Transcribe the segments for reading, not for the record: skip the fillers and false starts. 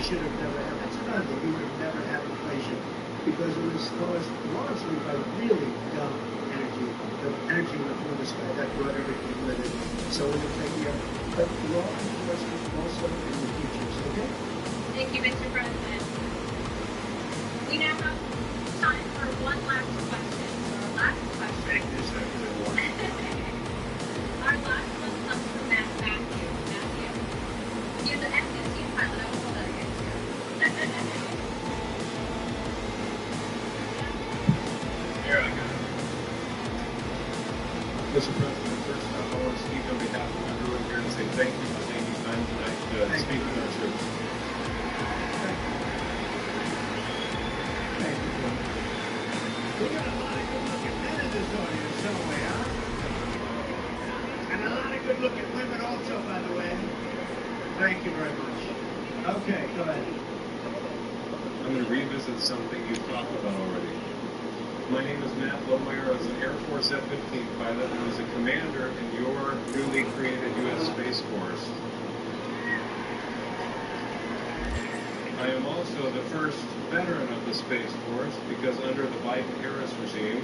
we should have never had. That's another thing. We would have never had inflation because it was caused largely by really dumb energy. The energy went through the sky. That brought everything with it. So we will take care. But law enforcement also in the future. Okay? Thank you, Mr. President. We now have time for one last question. Our last question. Thank you, Senator. Our last one comes from Matthew. He's an F-15 pilot. I will hold that against you. Here I go. Mr. President, first off, I want to speak on behalf of everyone here and say thank you for taking time tonight to speak with our troops. Thank you. We got a lot of good-looking men in this audience, don't we, huh? And a lot of good-looking women also, by the way. Thank you very much. Okay, go ahead. I'm going to revisit something you've talked about already. My name is Matt Lohmeyer. I was an Air Force F-15 pilot and was a commander in your newly created U.S. Space Force. I am also the first veteran of the Space Force because under the Biden-Harris regime,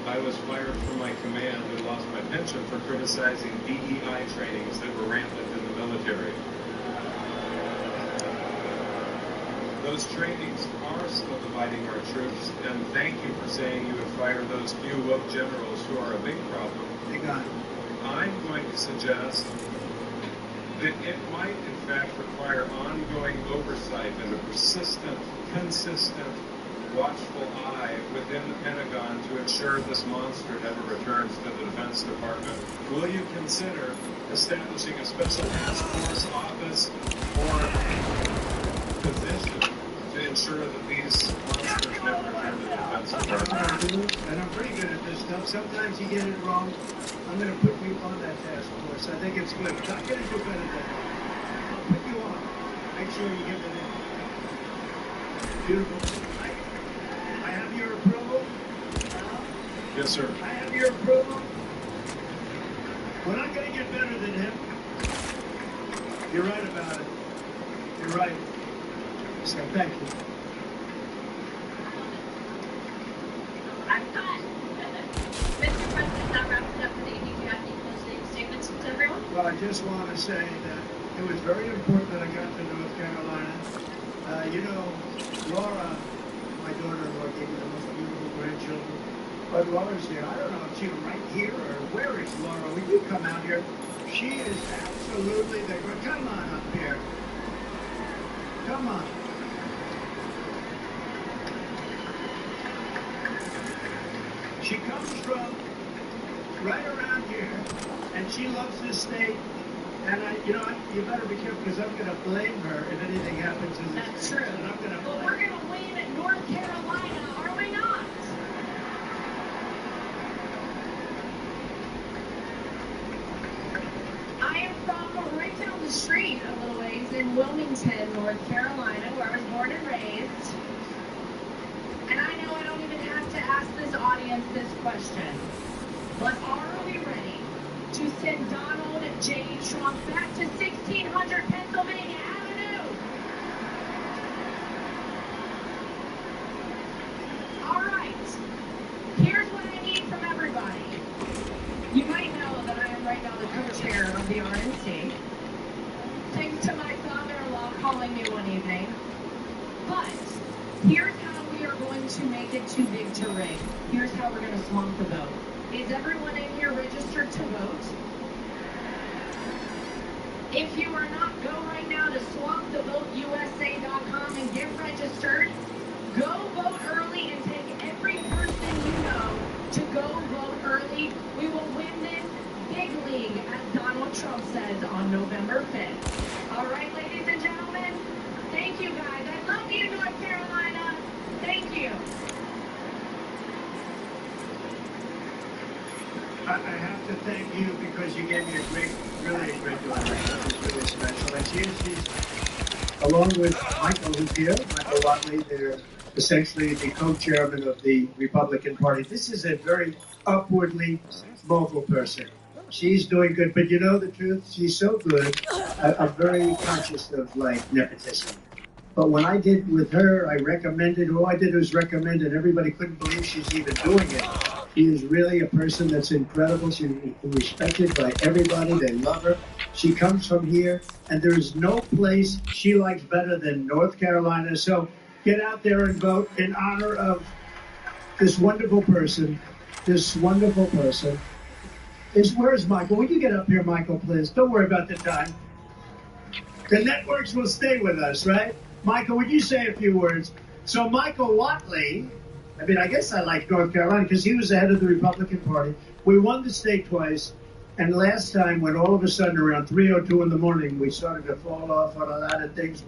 I was fired from my command and lost my pension for criticizing DEI trainings that were rampant in the military. Those trainings are still dividing our troops, and thank you for saying you would fire those few woke generals who are a big problem. Hang on. I'm going to suggest that it might, in fact, require ongoing oversight and a persistent, consistent, watchful eye within the Pentagon to ensure this monster never returns to the Defense Department. Will you consider establishing a special task force office or position to ensure that these monsters never return to the Defense Department? And I'm pretty good at this stuff. Sometimes you get it wrong. I'm going to put you on that task force. I think it's good. I'm going to do better than that. I'll put you on. Make sure you give it in. Beautiful. I have your approval. Yes, sir. I have your approval. We're not going to get better than him. You're right about it. You're right. So thank you. I'm done. Mr. President, that wraps it up for the evening. Do you have any closing statements to everyone? Well, I just want to say that it was very important that I got to North Carolina. You know, Laura, my daughter-in-law, gave me the most beautiful grandchildren. But Laura's here. I don't know if she's right here or where is Laura. Would you come out here? She is absolutely the great. Come on up here. Come on. She comes from right around here, and she loves this state. And you know, you better be careful because I'm going to blame her if anything happens in this. That's true. And I'm going to. But we're going to blame it North Carolina, are we not? I am from right down the street a little ways in Wilmington, North Carolina, where I was born and raised. And I know I don't even have to ask this audience this question, but are we ready to send Donald J. Trump back to 1600 Pennsylvania Avenue? All right. Here's what I need from everybody. You might know that I am right now the co-chair of the RNC, thanks to my father-in-law calling me one evening. But here's how we are going to make it too big to rig. Here's how we're going to swamp the vote. Is everyone in here registered to vote? If you are not, go right now to swampthevoteusa.com and get registered. Go vote early and take every person you know to go vote early. We will win this big league, as Donald Trump says, on November 5th. All right, ladies and gentlemen, thank you guys. I love you, North Carolina. Thank you. I have to thank you because you gave me a great, really a great daughter. It's really special. And she's along with Michael, who's here, Michael Watley, they're essentially the co-chairman of the Republican Party. This is a very upwardly mobile person. She's doing good, but you know the truth, she's so good. I'm very conscious of like nepotism. But when I did with her, I recommended, all I did was recommend, and everybody couldn't believe she's even doing it. She is really a person that's incredible. She's respected by everybody. They love her. She comes from here, and there is no place she likes better than North Carolina. So get out there and vote in honor of this wonderful person. This wonderful person. Where's Michael? Will you get up here, Michael, please? Don't worry about the time. The networks will stay with us, right? Michael, would you say a few words? So Michael Watley, I mean, I guess I like North Carolina because he was the head of the Republican Party. We won the state twice. And last time, when all of a sudden around 3:02 in the morning, we started to fall off on a lot of things,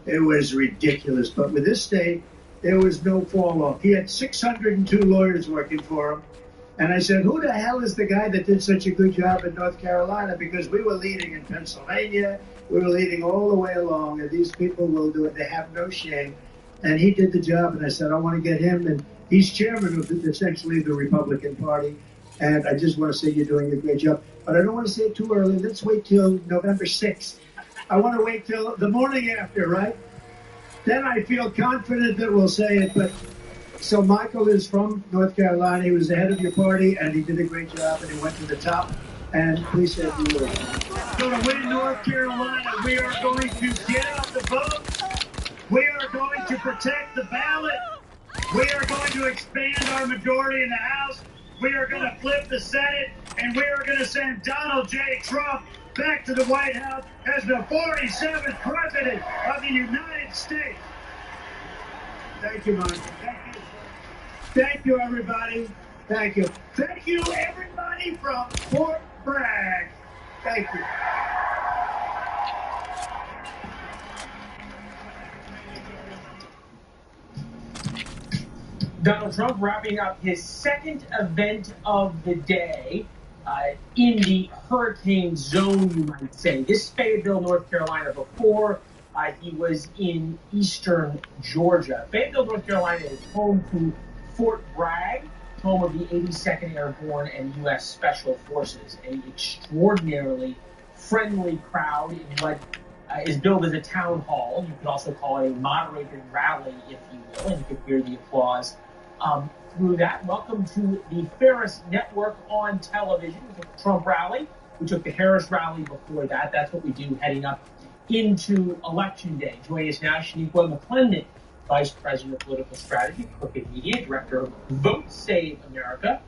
it was ridiculous. But with this state, there was no fall off. He had 602 lawyers working for him. And I said, who the hell is the guy that did such a good job in North Carolina? Because we were leading in Pennsylvania. We were leading all the way along. And these people will do it. They have no shame. And he did the job. And I said, I want to get him. And he's chairman of essentially the Republican Party. And I just want to say you're doing a great job. But I don't want to say it too early. Let's wait till November 6th. I want to wait till the morning after, right? Then I feel confident that we'll say it. But so Michael is from North Carolina. He was the head of your party, and he did a great job, and he went to the top. And please say a few words. So to win North Carolina, we are going to get out the vote. We are going to protect the ballot. We are going to expand our majority in the House. We are going to flip the Senate, and we are going to send Donald J. Trump back to the White House as the 47th president of the United States. Thank you, Mike. Thank you. Thank you, everybody. Thank you. Thank you, everybody from Fort Bragg. Thank you. Donald Trump wrapping up his second event of the day in the hurricane zone, you might say. This Fayetteville, North Carolina. Before he was in eastern Georgia. Fayetteville, North Carolina is home to Fort Bragg, home of the 82nd Airborne and U.S. Special Forces, an extraordinarily friendly crowd in what is billed as a town hall. You could also call it a moderated rally, if you will, and you could hear the applause through that. Welcome to the Ferris Network on television. We took the Trump rally. We took the Harris rally before that. That's what we do heading up into Election Day. Joining us now, Shaniqua McClendon, Vice President of Political Strategy, Crooked Media, Director of Vote Save America.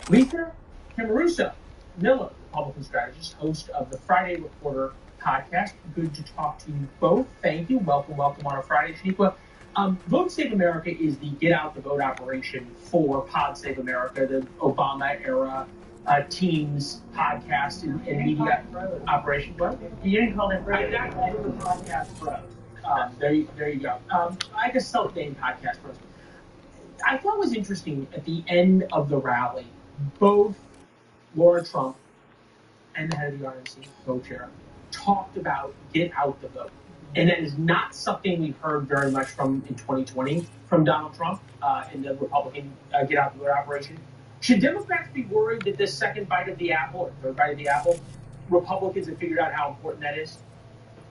Lisa Cameruso Miller, Republican strategist, host of the Friday Reporter podcast. Good to talk to you both. Thank you. Welcome on a Friday. Shaniqua, Vote Save America is the Get Out the Vote operation for Pod Save America, the Obama-era Teams podcast and media operation. What? You didn't call it right. Exactly. The podcast bros. There you go. I guess self-named podcast bros. I thought it was interesting at the end of the rally, both Laura Trump and the head of the RNC, co-chair, talked about get out the vote. And that is not something we've heard very much from in 2020 from Donald Trump in the Republican get out the vote operation. Should Democrats be worried that this second bite of the apple, or third bite of the apple, Republicans have figured out how important that is?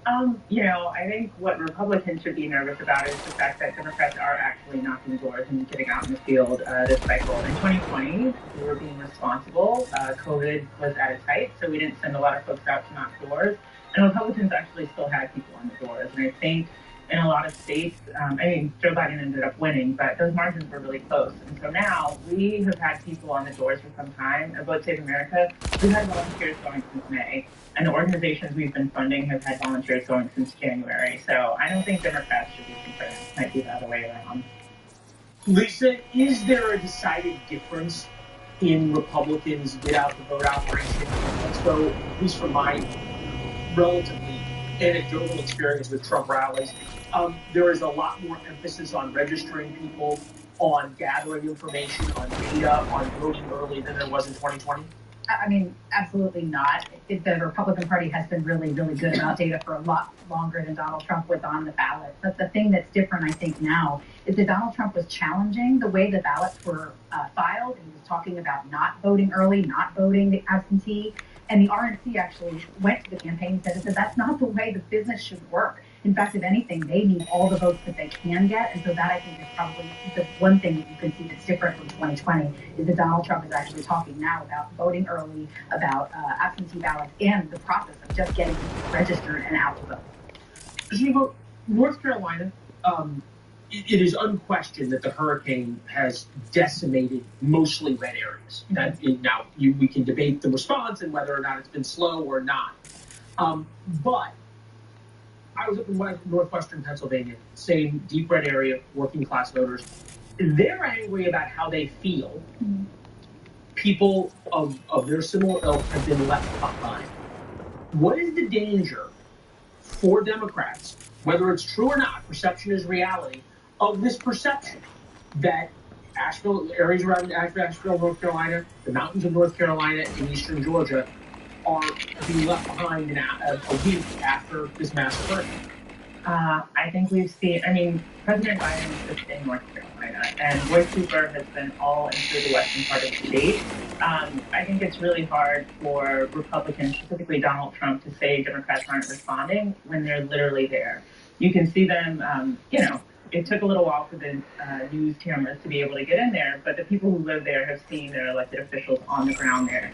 I think what Republicans should be nervous about is the fact that Democrats are actually knocking doors and getting out in the field this cycle. In 2020, we were being responsible. COVID was at its height, so we didn't send a lot of folks out to knock doors. And Republicans actually still had people on the doors. And I think in a lot of states, Joe Biden ended up winning, but those margins were really close. And so now we have had people on the doors for some time. At Vote Save America, we've had volunteers going since May. And the organizations we've been funding have had volunteers going since January. So I don't think Democrats should be concerned. It might be the other way around. Lisa, is there a decided difference in Republicans' get out the vote operation? So, at least from my relatively anecdotal experience with Trump rallies, there is a lot more emphasis on registering people, on gathering information, on data, on voting early than there was in 2020? I mean, absolutely not. The Republican Party has been really, really good about data for a lot longer than Donald Trump was on the ballot. But the thing that's different, I think, now is that Donald Trump was challenging the way the ballots were filed. He was talking about not voting early, not voting the absentee. And the RNC actually went to the campaign and said that's not the way the business should work. In fact, if anything, they need all the votes that they can get. And so that, I think, is probably the one thing that you can see that's different from 2020 is that Donald Trump is actually talking now about voting early, about absentee ballots, and the process of just getting people registered and out to vote. So, North Carolina, it is unquestioned that the hurricane has decimated mostly red areas. Now, we can debate the response and whether or not it's been slow or not. But I was up in northwestern Pennsylvania, same deep red area, working class voters. They're angry about how they feel. People of their similar ilk have been left behind. What is the danger for Democrats, whether it's true or not, perception is reality, of this perception that Asheville, areas around Asheville, North Carolina, the mountains of North Carolina and eastern Georgia are being left behind in a week after this massive hurricane? I think we've seen, President Biden is just in North Carolina, and voice super has been all into the western part of the state. I think it's really hard for Republicans, specifically Donald Trump, to say Democrats aren't responding when they're literally there. You can see them, it took a little while for the news cameras to be able to get in there, but the people who live there have seen their elected officials on the ground there.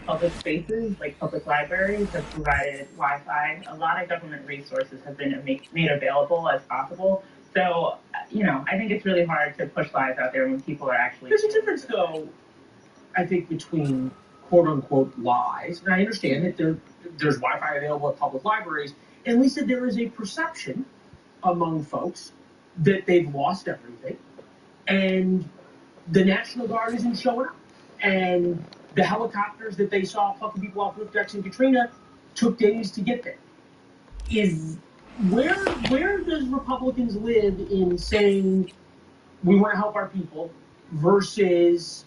Public spaces, like public libraries, have provided Wi-Fi. A lot of government resources have been made available as possible. So, I think it's really hard to push lies out there when people are actually... There's a difference, though, I think, between quote-unquote lies, and I understand that there's Wi-Fi available at public libraries, and at least that there is a perception among folks that they've lost everything, and the National Guard isn't showing up, and the helicopters that they saw plucking people off roof decks in Katrina took days to get there. Where does Republicans live in saying we want to help our people versus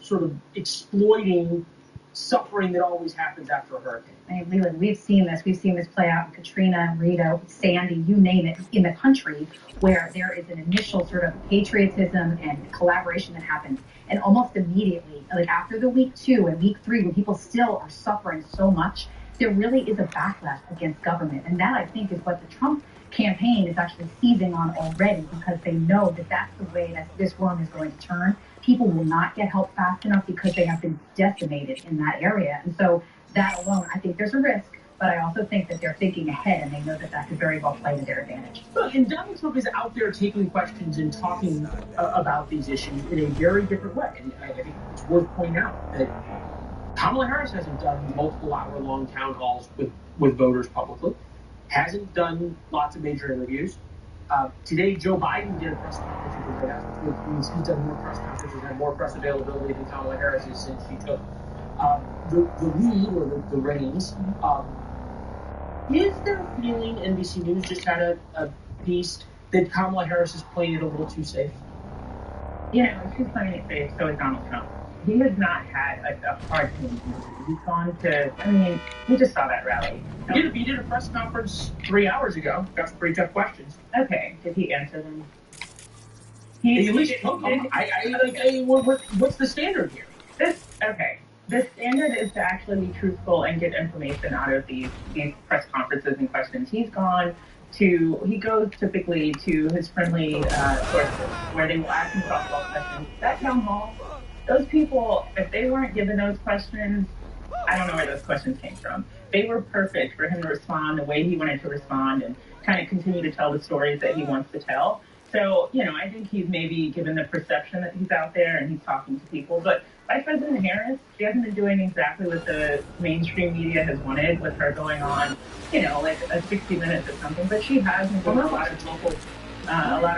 sort of exploiting suffering that always happens after a hurricane? Leland, we've seen this. We've seen this play out in Katrina, Rita, Sandy, you name it, in the country, where there is an initial sort of patriotism and collaboration that happens. And almost immediately, like after the week 2 and week 3, when people still are suffering so much, there really is a backlash against government. And that, I think, is what the Trump campaign is actually seizing on already, because they know that that's the way that this worm is going to turn. People will not get help fast enough because they have been decimated in that area. And so that alone, I think there's a risk, but I also think that they're thinking ahead, and they know that that could very well play to their advantage. And Donald Trump is out there taking questions and talking about these issues in a very different way. And I think it's worth pointing out that Kamala Harris hasn't done multiple hour-long town halls with voters publicly, hasn't done lots of major interviews. Today, Joe Biden did a press conference, which means he's done more press conferences, had more press availability than Kamala Harris is since she took the lead or the reins. Is there a feeling, NBC News just had a piece, that Kamala Harris is playing it a little too safe? She's playing it safe, so is Donald Trump. He has not had a hard team. He's gone to, we just saw that rally. He did a press conference 3 hours ago. Got some pretty tough questions. Okay, did he answer them? He at least took them. What's the standard here? The standard is to actually be truthful and get information out of these press conferences and questions. He goes typically to his friendly sources where they will ask him softball questions. That town hall, those people, if they weren't given those questions, I don't know where those questions came from. They were perfect for him to respond the way he wanted to respond and kind of continue to tell the stories that he wants to tell. So, I think he's maybe given the perception that he's out there and he's talking to people. But Vice President Harris, she hasn't been doing exactly what the mainstream media has wanted, with her going on, like a 60 Minutes or something. But she has been doing a lot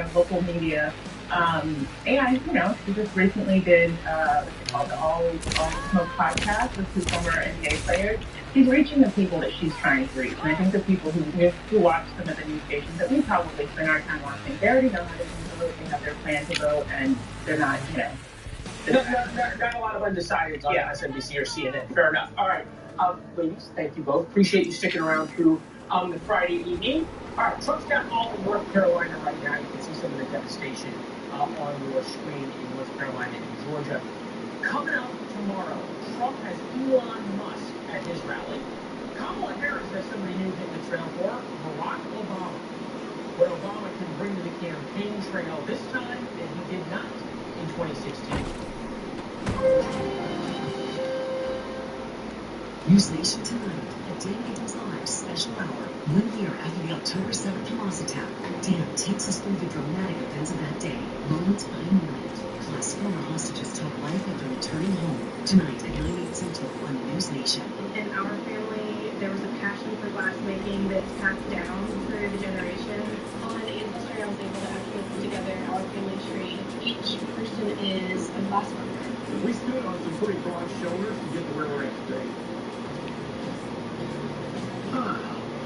of local media. And, she just recently did what's called the All Smoke podcast with 2 former NBA players. She's reaching the people that she's trying to reach. And I think the people who watch some of the news stations that we probably spend our time watching, they already know how to vote, they have their plan to vote, and they're not, Not a lot of undecideds on MSNBC or CNN. Fair enough. All right. Ladies, thank you both. Appreciate you sticking around through the Friday evening. All right, Trump's down all in North Carolina right now. You can see some of the devastation on your screen in North Carolina and Georgia. Coming up tomorrow, Trump has Elon Musk at his rally. Kamala Harris has somebody new hitting the trail for her, Barack Obama. What Obama can bring to the campaign trail this time that he did not in 2016. News Nation tonight, a Dan Gibbons Live special hour, 1 year after the October 7th Hamas attack. Dan takes us through the dramatic events of that day, moment by moment. Plus, former hostages talk life after returning home. Tonight at 9/8 Central on News Nation. In our family, there was a passion for glassmaking that's passed down through the generations. On Ancestry, I was able to actually put together our family tree. Each person is a glassmaker. We stood on some pretty broad shoulders to get to where we're at today.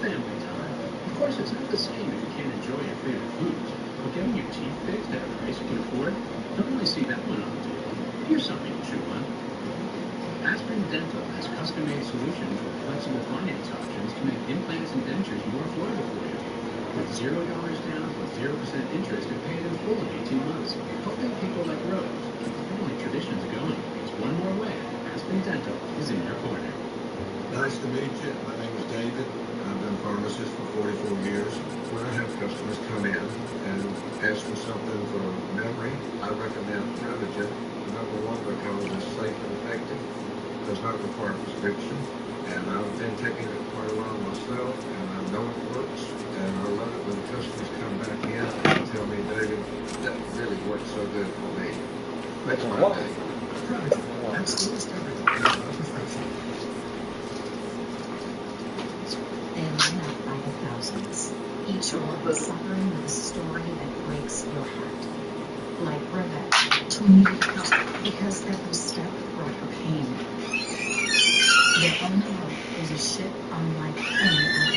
Family time. Of course, it's not the same if you can't enjoy your favorite foods. But getting your teeth fixed at a price you can afford, don't really see that one on the table. Here's something to chew on. Aspen Dental has custom-made solutions with flexible finance options to make implants and dentures more affordable for you. With $0 down, with 0% interest, and paid in full in 18 months. Helping people like Rose. Family traditions are going. It's one more way. Aspen Dental is in your corner. Nice to meet you. My name is David. I've been a pharmacist for 44 years. When I have customers come in and ask for something for memory, I recommend Privigen. Number one, because it's safe and effective. Does not require prescription. And I've been taking it quite a while myself, and I know it works. And I love it when customers come back in and tell me, David, that really works so good for me. Makes my day. Privigen. That's the list of everything about prescription. They line up by the thousands, each one suffering with a story that breaks your heart. Like Rebecca, who needed help because every step brought her pain. Their only hope is a ship unlike any other.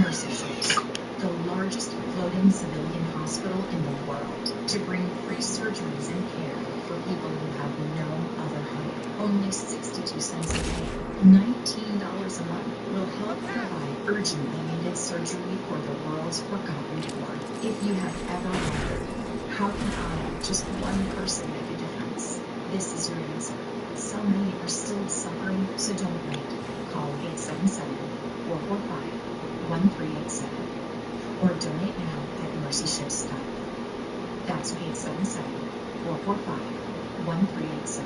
Mercy ships, the largest floating civilian hospital in the world, to bring free surgeries and care for people who have no other hope. Only 62 cents a day, $19 a month, will help provide urgently needed surgery for the world's forgotten poor. If you have ever wondered, how can I, just one person, make a difference? This is your answer. So many are still suffering, so don't wait. Call 877-445-1387 or donate now at mercyships.org. That's 877-445-1387.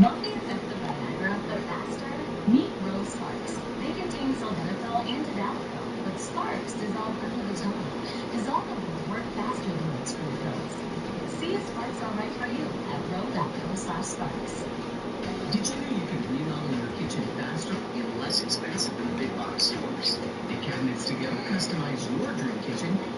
Won't be effective by Niagara, but faster? Meet Rose Sparks. They contain sildenafil and tadalafil, but Sparks dissolve under the tongue. Dissolvable will work faster than most screw pills. See if Sparks are right for you at ro.co/sparks. Did you know you can remodel your kitchen faster and less expensive than big box stores? Get cabinets together, customize your dream